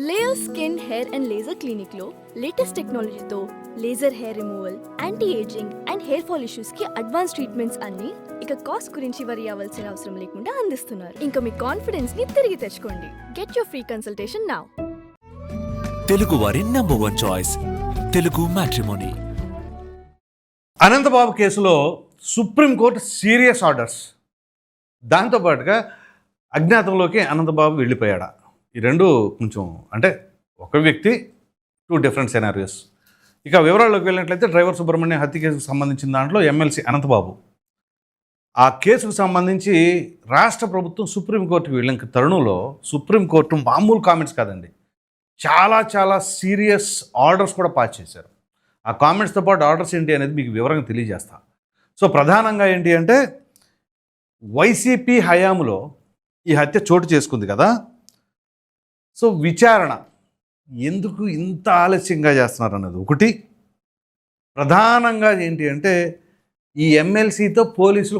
Layer skin hair and laser clinic లో latest టెక్నాలజీతో laser hair removal, anti ageing and hair fall issues కి advance treatments అన్ని ఇక cost గురించి వరి అవ్వాల్సిన అవసరం లేకుండా అందిస్తున్నారు. ఇంకా మీ కాన్ఫిడెన్స్ ని తిరిగి తెచ్చుకోండి. Get your free consultation now. Telugu వారి number 1 choice Telugu matrimony. Anantababu కేసులో సుప్రీంకోర్టు సీరియస్ ఆర్డర్స్, దాంతోపాటుగా అజ్ఞాతంలోకి అనంతబాబు వెళ్ళిపోయాడా, ఈ రెండు కొంచెం అంటే ఒక వ్యక్తి 2 డిఫరెంట్ సెనారియోస్. ఇక వివరాల్లోకి వెళ్ళినట్లయితే డ్రైవర్ సుబ్రహ్మణ్యం హత్య కేసుకు సంబంధించిన దాంట్లో ఎమ్మెల్సీ అనంతబాబు, ఆ కేసుకు సంబంధించి రాష్ట్ర ప్రభుత్వం సుప్రీంకోర్టుకి వెళ్ళిన తరుణంలో సుప్రీంకోర్టు మామూలు కామెంట్స్ కాదండి, చాలా చాలా సీరియస్ ఆర్డర్స్ కూడా పాస్ చేశారు. ఆ కామెంట్స్తో పాటు ఆర్డర్స్ ఏంటి అనేది మీకు వివరంగా తెలియజేస్తా. సో ప్రధానంగా ఏంటి అంటే, వైసీపీ హయాంలో ఈ హత్య చోటు చేసుకుంది కదా, సో విచారణ ఎందుకు ఇంత ఆలస్యంగా చేస్తున్నారు అన్నది ఒకటి. ప్రధానంగా ఏంటి అంటే, ఈ ఎమ్మెల్సీతో పోలీసులు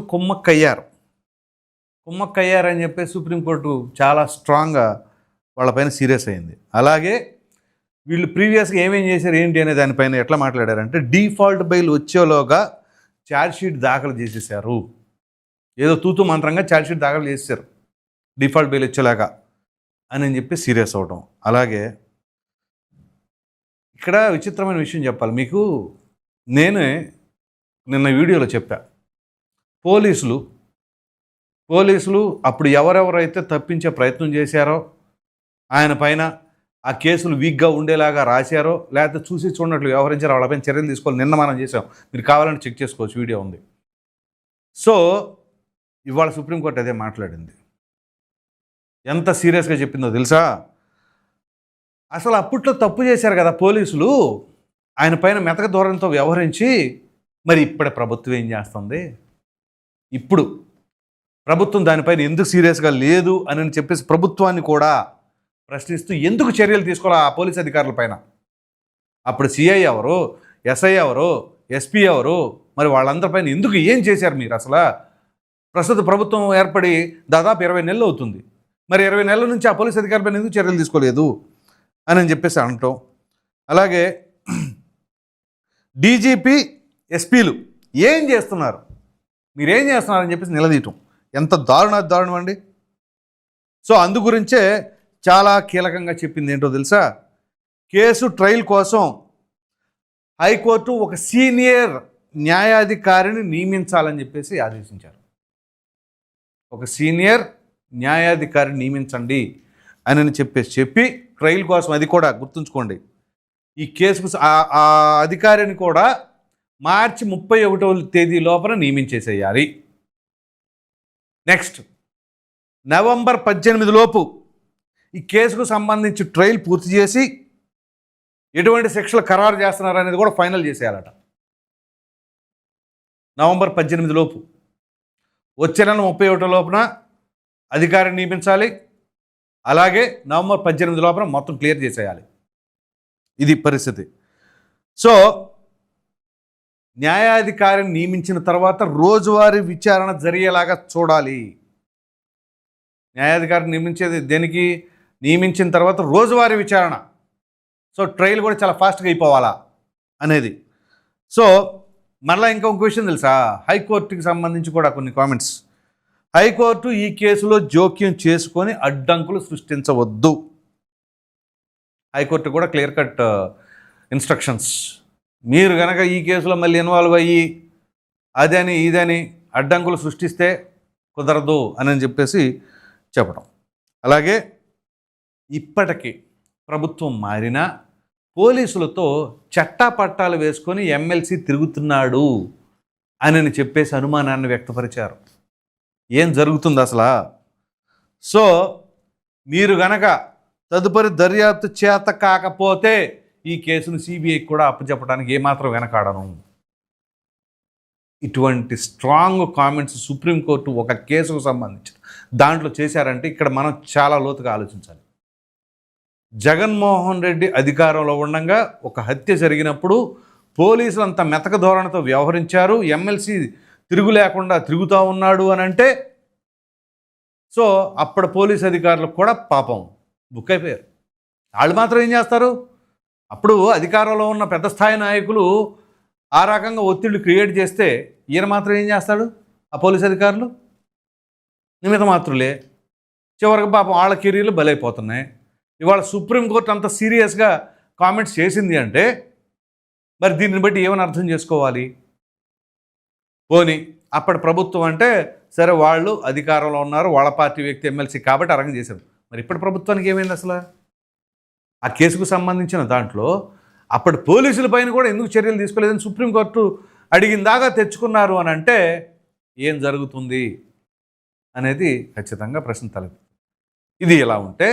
కుమ్మక్కయ్యారని చెప్పేసి సుప్రీంకోర్టు చాలా స్ట్రాంగ్గా వాళ్ళపైన సీరియస్ అయింది. అలాగే వీళ్ళు ప్రీవియస్గా ఏమేం చేశారు ఏంటి అనే దానిపైన ఎట్లా మాట్లాడారంటే, డిఫాల్ట్ బెయిల్ వచ్చేలోగా ఛార్జ్షీట్ దాఖలు చేసేసారు, ఏదో తూతు మంత్రంగా ఛార్జ్షీట్ దాఖలు చేసేసారు డిఫాల్ట్ బెయిల్ వచ్చేలాగా అని చెప్పి సీరియస్ అవడం. అలాగే ఇక్కడ విచిత్రమైన విషయం చెప్పాలి మీకు, నేనే నిన్న వీడియోలో చెప్పా, పోలీసులు అప్పుడు ఎవరెవరైతే తప్పించే ప్రయత్నం చేశారో ఆయన పైన ఆ కేసులు వీక్గా ఉండేలాగా రాశారో, లేకపోతే చూసి చూడనట్లు వ్యవహరించారో వాళ్ళపైన చర్యలు తీసుకోవాలి. నిన్న మనం చేసాం, మీరు కావాలంటే చెక్ చేసుకోవచ్చు, వీడియో ఉంది. సో ఇవాళ సుప్రీంకోర్టు అదే మాట్లాడింది. ఎంత సీరియస్గా చెప్పిందో తెలుసా? అసలు అప్పట్లో తప్పు చేశారు కదా పోలీసులు, ఆయన పైన మెతక ధోరణితో వ్యవహరించి, మరి ఇప్పుడే ప్రభుత్వం ఏం చేస్తుంది? ఇప్పుడు ప్రభుత్వం దానిపైన ఎందుకు సీరియస్గా లేదు అని చెప్పేసి ప్రభుత్వాన్ని కూడా ప్రశ్నిస్తూ ఎందుకు చర్యలు తీసుకోవాలి ఆ పోలీస్ అధికారుల పైన? అప్పుడు సిఐ ఎవరు, ఎస్ఐ ఎవరు, ఎస్పీ ఎవరు, మరి వాళ్ళందరిపైన ఎందుకు ఏం చేశారు మీరు? అసలు ప్రస్తుత ప్రభుత్వం ఏర్పడి దాదాపు 20 నెలలు అవుతుంది, మరి 20 నెలల నుంచి ఆ పోలీస్ అధికారులపైన ఎందుకు చర్యలు తీసుకోలేదు అని చెప్పేసి అనటం. అలాగే డీజీపీ, ఎస్పీలు ఏం చేస్తున్నారు, మీరేం చేస్తున్నారని చెప్పేసి నిలదీయటం ఎంత దారుణం అండి. సో అందు గురించే చాలా కీలకంగా చెప్పింది ఏంటో తెలుసా? కేసు ట్రయల్ కోసం హైకోర్టు ఒక సీనియర్ న్యాయాధికారిని నియమించాలని చెప్పేసి ఆదేశించారు. ఒక సీనియర్ న్యాయాధికారిని నియమించండి అని చెప్పి ట్రయల్ కోసం, అది కూడా గుర్తుంచుకోండి, ఈ కేసుకు ఆ అధికారిని కూడా మార్చి 31వ తేదీ లోపల నియమించేసేయాలి. నెక్స్ట్ నవంబర్ 18 లోపు ఈ కేసుకు సంబంధించి ట్రయల్ పూర్తి చేసి ఎటువంటి శిక్షలు ఖరారు చేస్తున్నారు అనేది కూడా ఫైనల్ చేసేయాలట. నవంబర్ 18 లోపు, వచ్చే నెల 31 లోపున అధికారిని నియమించాలి. అలాగే నవంబర్ 18 లోపల మొత్తం క్లియర్ చేసేయాలి. ఇది పరిస్థితి. సో న్యాయాధికారిని నియమించిన తర్వాత రోజువారీ విచారణ జరిగేలాగా చూడాలి. న్యాయాధికారిని నియమించిన తర్వాత రోజువారీ విచారణ, సో ట్రయల్ కూడా చాలా ఫాస్ట్గా అయిపోవాలా అనేది. సో మరలా ఇంకొక విషయం తెలుసా, హైకోర్టుకి సంబంధించి కూడా కొన్ని కామెంట్స్. హైకోర్టు ఈ కేసులో జోక్యం చేసుకొని అడ్డంకులు సృష్టించవద్దు. హైకోర్టు కూడా క్లియర్ కట్ ఇన్స్ట్రక్షన్స్. మీరు కనుక ఈ కేసులో మళ్ళీ ఇన్వాల్వ్ అయ్యి అదని ఇదని అడ్డంకులు సృష్టిస్తే కుదరదు అని చెప్పేసి చెప్పడం. అలాగే ఇప్పటికీ ప్రభుత్వం మారినా పోలీసులతో చట్టాపట్టాలు వేసుకొని ఎమ్మెల్సీ తిరుగుతున్నాడు అని చెప్పేసి అనుమానాన్ని వ్యక్తపరిచారు. ఏం జరుగుతుంది అసలు? సో మీరు గనక తదుపరి దర్యాప్తు చేత కాకపోతే ఈ కేసును సిబిఐకి కూడా అప్పచెప్పడానికి ఏమాత్రం వెనకాడను. ఇటువంటి స్ట్రాంగ్ కామెంట్స్ సుప్రీంకోర్టు ఒక కేసుకు సంబంధించి దాంట్లో చేశారంటే ఇక్కడ మనం చాలా లోతుగా ఆలోచించాలి. జగన్మోహన్ రెడ్డి అధికారంలో ఉండగా ఒక హత్య జరిగినప్పుడు పోలీసులు అంత మెతక ధోరణితో వ్యవహరించారు, ఎమ్మెల్సీ తిరుగు లేకుండా తిరుగుతూ ఉన్నాడు అని అంటే, సో అప్పుడు పోలీస్ అధికారులకు కూడా పాపం బుక్ అయిపోయారు. వాళ్ళు మాత్రం ఏం చేస్తారు? అప్పుడు అధికారంలో ఉన్న పెద్ద స్థాయి నాయకులు ఆ రకంగా ఒత్తిళ్లు క్రియేట్ చేస్తే ఈయన మాత్రం ఏం చేస్తాడు? ఆ పోలీస్ అధికారులు నిమిత్త మాత్రులే. చివరికి పాపం వాళ్ళ కెరీర్లు బలైపోతున్నాయి. ఇవాళ సుప్రీంకోర్టు అంత సీరియస్గా కామెంట్స్ చేసింది అంటే మరి దీన్ని బట్టి ఏమని అర్థం చేసుకోవాలి? పోనీ అప్పటి ప్రభుత్వం అంటే సరే, వాళ్ళు అధికారంలో ఉన్నారు, వాళ్ళ పార్టీ వ్యక్తి ఎమ్మెల్సీ కాబట్టి అరంగం చేశారు. మరి ఇప్పటి ప్రభుత్వానికి ఏమైంది అసలు? ఆ కేసుకు సంబంధించిన దాంట్లో అప్పటి పోలీసుల పైన కూడా ఎందుకు చర్యలు తీసుకోలేదని సుప్రీంకోర్టు అడిగిన దాకా తెచ్చుకున్నారు అని అంటే ఏం జరుగుతుంది అనేది ఖచ్చితంగా ప్రశ్న తలెత్తుతుంది. ఇది ఇలా ఉంటే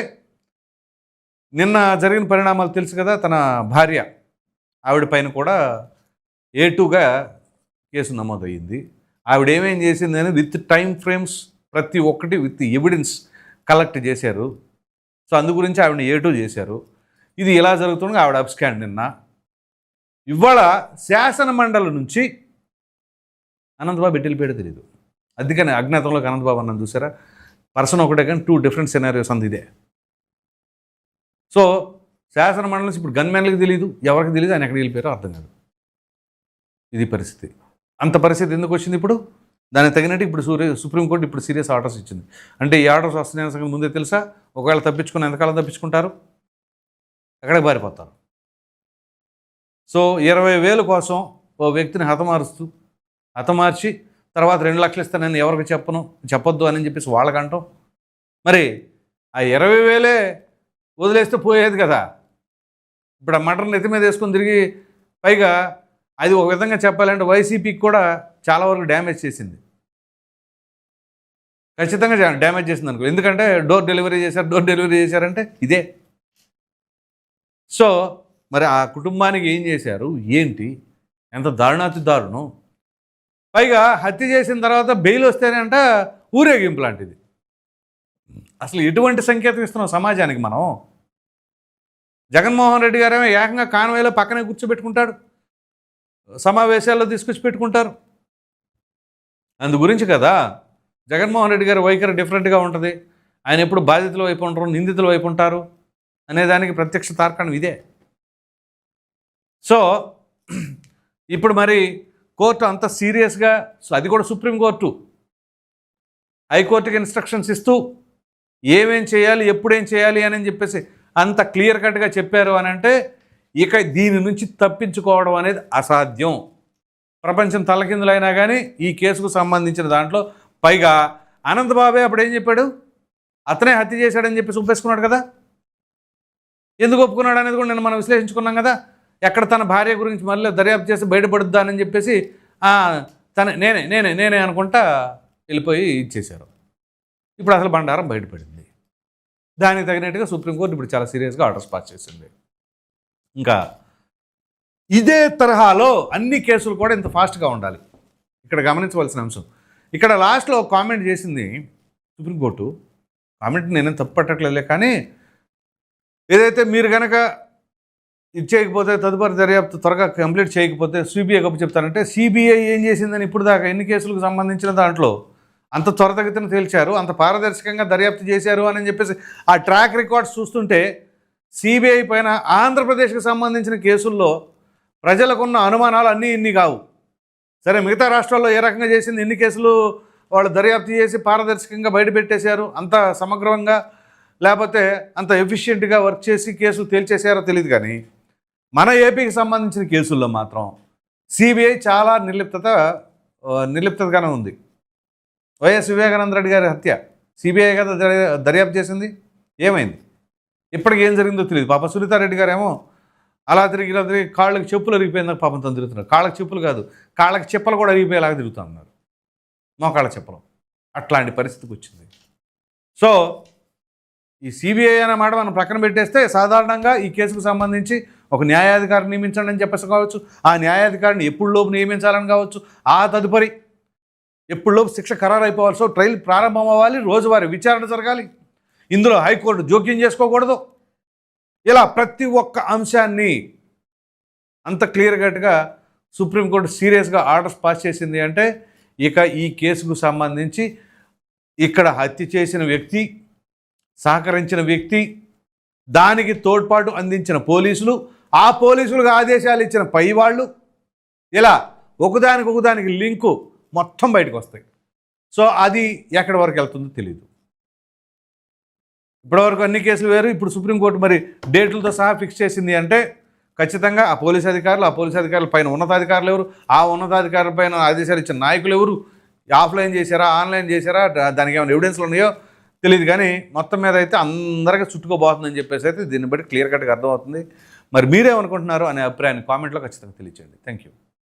నిన్న జరిగిన పరిణామాలు తెలుసు కదా. తన భార్య ఆవిడ పైన కూడా A2గా కేసు నమోదయ్యింది. ఆవిడ ఏమేం చేసిందని విత్ టైం ఫ్రేమ్స్ ప్రతి ఒక్కటి విత్ ఎవిడెన్స్ కలెక్ట్ చేశారు. సో అందు గురించి ఆవిడని A2 చేశారు. ఇది ఇలా జరుగుతుండగా ఆవిడ అబ్స్కాండ్ నిన్న. ఇవాళ శాసన మండలి నుంచి అనంతబాబు బెట్టిల్పేట తెలియదు. అందుకని అజ్ఞాతంలోకి అనంతబాబు అన్నది చూసారా, పర్సన్ ఒకటే కానీ 2 డిఫరెంట్ సినారియోస్ అంది ఇదే. సో శాసన మండలి నుంచి ఇప్పుడు గన్మ్యాన్లకు తెలియదు, ఎవరికి తెలియదు, ఆయన ఎక్కడికి వెళ్ళిపోయారో అర్థం కాదు. ఇది పరిస్థితి. అంత పరిస్థితి ఎందుకు వచ్చింది ఇప్పుడు? దానికి తగినట్టు ఇప్పుడు సుప్రీంకోర్టు ఇప్పుడు సీరియస్ ఆర్డర్స్ ఇచ్చింది. అంటే ఈ ఆర్డర్స్ వస్తున్నాయన్న సంగతి ముందే తెలుసా? ఒకవేళ తప్పించుకుని ఎంతకాలం తప్పించుకుంటారు? ఎక్కడికి పారిపోతారు? సో 20,000 కోసం ఓ వ్యక్తిని హతమార్చి తర్వాత 2 లక్షలు ఇస్తానని ఎవరికి చెప్పొద్దు అని చెప్పేసి వాళ్ళకంటాం. మరి ఆ 20,000 వదిలేస్తే పోయేది కదా. ఇప్పుడు ఆ మటన్ నెత్తి మీద వేసుకొని తిరిగి, పైగా అది ఒక విధంగా చెప్పాలంటే వైసీపీకి కూడా చాలా వరకు డ్యామేజ్ చేసింది. ఖచ్చితంగా డ్యామేజ్ చేసింది అనుకో. ఎందుకంటే డోర్ డెలివరీ చేశారంటే ఇదే. సో మరి ఆ కుటుంబానికి ఏం చేశారు, ఏంటి, ఎంత దారుణాతి దారుణం. పైగా హత్య చేసిన తర్వాత బెయిల్ వస్తేనంట ఊరేగింపు లాంటిది. అసలు ఎటువంటి సంకేతం ఇస్తున్నాం సమాజానికి మనం? జగన్మోహన్ రెడ్డి గారేమో ఏకంగా కాన్వాయ్లో పక్కనే కూర్చోబెట్టుకుంటాడు, సమావేశాల్లో తీసుకొచ్చి పెట్టుకుంటారు. అందు గురించి కదా జగన్మోహన్ రెడ్డి గారి వైఖరి డిఫరెంట్గా ఉంటుంది. ఆయన ఎప్పుడు బాధితుల వైపు ఉంటారు, నిందితుల వైపు ఉంటారు అనేదానికి ప్రత్యక్ష తార్కాణం ఇదే. సో ఇప్పుడు మరి కోర్టు అంత సీరియస్గా, అది కూడా సుప్రీంకోర్టు హైకోర్టుకి ఇన్స్ట్రక్షన్స్ ఇస్తూ ఏమేం చేయాలి, ఎప్పుడేం చేయాలి అని చెప్పేసి అంత క్లియర్ కట్గా చెప్పారు అని అంటే ఇక దీని నుంచి తప్పించుకోవడం అనేది అసాధ్యం. ప్రపంచం తలకిందులైనా కానీ ఈ కేసుకు సంబంధించిన దాంట్లో, పైగా అనంతబాబే అప్పుడు ఏం చెప్పాడు, అతనే హత్య చేశాడని చెప్పి ఒప్పేసుకున్నాడు కదా. ఎందుకు ఒప్పుకున్నాడు అనేది కూడా నేను మనం విశ్లేషించుకున్నాం కదా. ఎక్కడ తన భార్య గురించి మళ్ళీ దర్యాప్తు చేసి బయటపడుద్దానని చెప్పేసి నేనే అనుకుంటా వెళ్ళిపోయి ఇచ్చేశారు. ఇప్పుడు అసలు బండారం బయటపడింది. దానికి తగినట్టుగా సుప్రీంకోర్టు ఇప్పుడు చాలా సీరియస్గా ఆర్డర్స్ పాస్ చేసింది. ఇంకా ఇదే తరహాలో అన్ని కేసులు కూడా ఇంత ఫాస్ట్గా ఉండాలి. ఇక్కడ గమనించవలసిన అంశం, ఇక్కడ లాస్ట్లో కామెంట్ చేసింది సుప్రీంకోర్టు. కామెంట్ నేనేం తప్పు పట్టట్లేదులే, కానీ ఏదైతే మీరు కనుక ఇది చేయకపోతే, తదుపరి దర్యాప్తు త్వరగా కంప్లీట్ చేయకపోతే సిబిఐ గొప్ప చెప్తానంటే, సిబిఐ ఏం చేసిందని ఇప్పుడు దాకా ఎన్ని కేసులకు సంబంధించిన దాంట్లో అంత త్వరితగతిన తేల్చారు, అంత పారదర్శకంగా దర్యాప్తు చేశారు అని చెప్పేసి ఆ ట్రాక్ రికార్డ్స్ చూస్తుంటే సిబిఐ పైన ఆంధ్రప్రదేశ్కి సంబంధించిన కేసుల్లో ప్రజలకున్న అనుమానాలు అన్నీ ఇన్ని కావు. సరే, మిగతా రాష్ట్రాల్లో ఏ రకంగా చేసింది, ఎన్ని కేసులు వాళ్ళు దర్యాప్తు చేసి పారదర్శకంగా బయటపెట్టేశారు, అంత సమగ్రంగా లేకపోతే అంత ఎఫిషియెంట్గా వర్క్ చేసి కేసులు తేల్చేసారో తెలియదు. కానీ మన ఏపీకి సంబంధించిన కేసుల్లో మాత్రం సిబిఐ చాలా నిర్లిప్తతగానే ఉంది. వైఎస్ వివేకానంద రెడ్డి గారి హత్య సిబిఐ కదా దర్యాప్తు చేసింది. ఏమైంది, ఇప్పటికి ఏం జరిగిందో తెలియదు. పాప సునీతారెడ్డి గారేమో అలా తిరిగి కాళ్ళకి చెప్పులు అరిగిపోయిందని పాపం తను తిరుగుతున్నారు. కాళ్ళకి చెప్పులు కాదు, కాళ్ళకి చెప్పలు కూడా అరిగిపోయేలాగా తిరుగుతూ ఉన్నారు, మోకాళ్ళ చెప్పలు. అట్లాంటి పరిస్థితికి వచ్చింది. సో ఈ సిబిఐ అనే మాట మనం ప్రక్కన పెట్టేస్తే, సాధారణంగా ఈ కేసుకు సంబంధించి ఒక న్యాయాధికారిని నియమించండి అని చెప్పేసి కావచ్చు, ఆ న్యాయాధికారిని ఎప్పుడులోపు నియమించాలని కావచ్చు, ఆ తదుపరి ఎప్పుడులోపు శిక్ష ఖరారు అయిపోవాలి. సో ట్రయల్ ప్రారంభం అవ్వాలి, రోజువారీ విచారణ జరగాలి, ఇందులో హైకోర్టు జోక్యం చేసుకోకూడదు. ఇలా ప్రతి ఒక్క అంశాన్ని అంత క్లియర్ కట్గా సుప్రీంకోర్టు సీరియస్గా ఆర్డర్స్ పాస్ చేసింది. అంటే ఇక ఈ కేసుకు సంబంధించి ఇక్కడ హత్య చేసిన వ్యక్తి, సహకరించిన వ్యక్తి, దానికి తోడ్పాటు అందించిన పోలీసులు, ఆ పోలీసులకు ఆదేశాలు ఇచ్చిన పై వాళ్ళు, ఇలా ఒకదానికి లింకు మొత్తం బయటకు వస్తాయి. సో అది ఎక్కడి వరకు వెళ్తుందో తెలియదు. ఇప్పటివరకు అన్ని కేసులు వేరు, ఇప్పుడు సుప్రీంకోర్టు మరి డేట్లతో సహా ఫిక్స్ చేసింది అంటే ఖచ్చితంగా ఆ పోలీస్ అధికారుల పైన ఉన్నతాధికారులు ఎవరు, ఆ ఉన్నతాధికారుల పైన ఆదేశాలు ఇచ్చిన నాయకులు ఎవరు, ఆఫ్లైన్ చేశారా ఆన్లైన్ చేశారా, దానికి ఏమైనా ఎవిడెన్స్లు ఉన్నాయో తెలియదు. కానీ మొత్తం మీద అయితే అందరికీ చుట్టుకోబోతుందని చెప్పేసి అయితే దీన్ని బట్టి క్లియర్ కట్గా అర్థమవుతుంది. మరి మీరేమనుకుంటున్నారు అనే అభిప్రాయాన్ని కామెంట్లో ఖచ్చితంగా తెలియచేయండి. Thank you.